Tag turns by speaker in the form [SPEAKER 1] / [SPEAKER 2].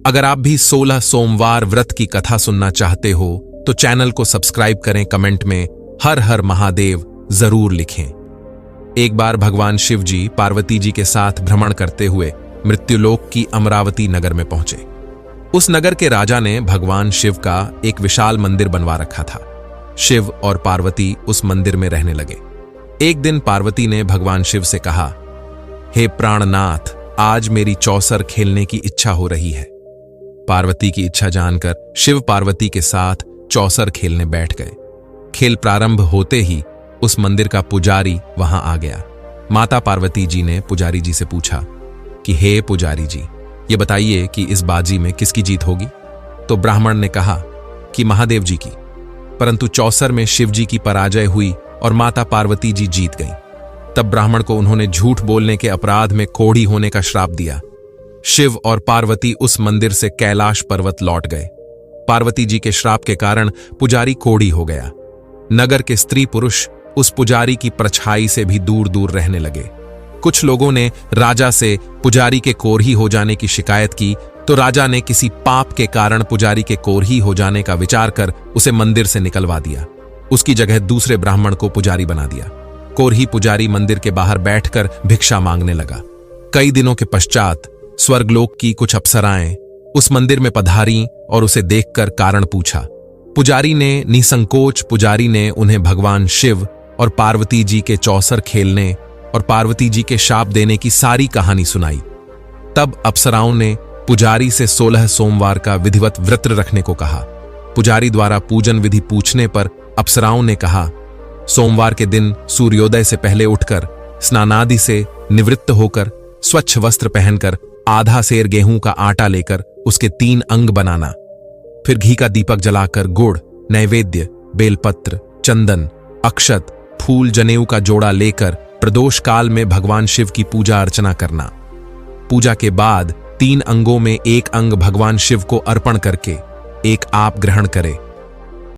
[SPEAKER 1] अगर आप भी 16 सोमवार व्रत की कथा सुनना चाहते हो तो चैनल को सब्सक्राइब करें, कमेंट में हर हर महादेव जरूर लिखें। एक बार भगवान शिव जी पार्वती जी के साथ भ्रमण करते हुए मृत्युलोक की अमरावती नगर में पहुंचे। उस नगर के राजा ने भगवान शिव का एक विशाल मंदिर बनवा रखा था। शिव और पार्वती उस मंदिर में रहने लगे। एक दिन पार्वती ने भगवान शिव से कहा, हे प्राणनाथ, आज मेरी चौसर खेलने की इच्छा हो रही है। पार्वती की इच्छा जानकर शिव पार्वती के साथ चौसर खेलने बैठ गए। खेल प्रारंभ होते ही उस मंदिर का पुजारी वहां आ गया। माता पार्वती जी ने पुजारी जी से पूछा कि हे पुजारी जी, ये बताइए कि इस बाजी में किसकी जीत होगी? तो ब्राह्मण ने कहा कि महादेव जी की। परंतु चौसर में शिव जी की पराजय हुई और माता पार्वती जी जीत गईं। तब ब्राह्मण को उन्होंने झूठ बोलने के अपराध में कोढ़ी होने का श्राप दिया। शिव और पार्वती उस मंदिर से कैलाश पर्वत लौट गए। पार्वती जी के श्राप के कारण पुजारी कोढ़ी हो गया। नगर के स्त्री पुरुष उस पुजारी की परछाई से भी दूर दूर रहने लगे। कुछ लोगों ने राजा से पुजारी के कोढ़ी हो जाने की शिकायत की तो राजा ने किसी पाप के कारण पुजारी के कोढ़ी हो जाने का विचार कर उसे मंदिर से निकलवा दिया। उसकी जगह दूसरे ब्राह्मण को पुजारी बना दिया। कोढ़ी पुजारी मंदिर के बाहर बैठकर भिक्षा मांगने लगा। कई दिनों के पश्चात स्वर्गलोक की कुछ अप्सराएं उस मंदिर में पधारी और उसे देखकर कारण पूछा। पुजारी ने निसंकोच पुजारी ने उन्हें भगवान शिव और पार्वती जी के चौसर खेलने और पार्वती जी के शाप देने की सारी कहानी सुनाई। तब अप्सराओं ने पुजारी से 16 सोमवार का विधिवत व्रत रखने को कहा। पुजारी द्वारा पूजन विधि पूछने पर अप्सराओं ने कहा, सोमवार के दिन सूर्योदय से पहले उठकर स्नानादि से निवृत्त होकर स्वच्छ वस्त्र पहनकर आधा सेर गेहूं का आटा लेकर उसके 3 अंग बनाना, फिर घी का दीपक जलाकर गुड़, नैवेद्य, बेलपत्र, चंदन, अक्षत, फूल, जनेऊ का जोड़ा लेकर प्रदोष काल में भगवान शिव की पूजा अर्चना करना। पूजा के बाद 3 अंगों में एक अंग भगवान शिव को अर्पण करके एक आप ग्रहण करे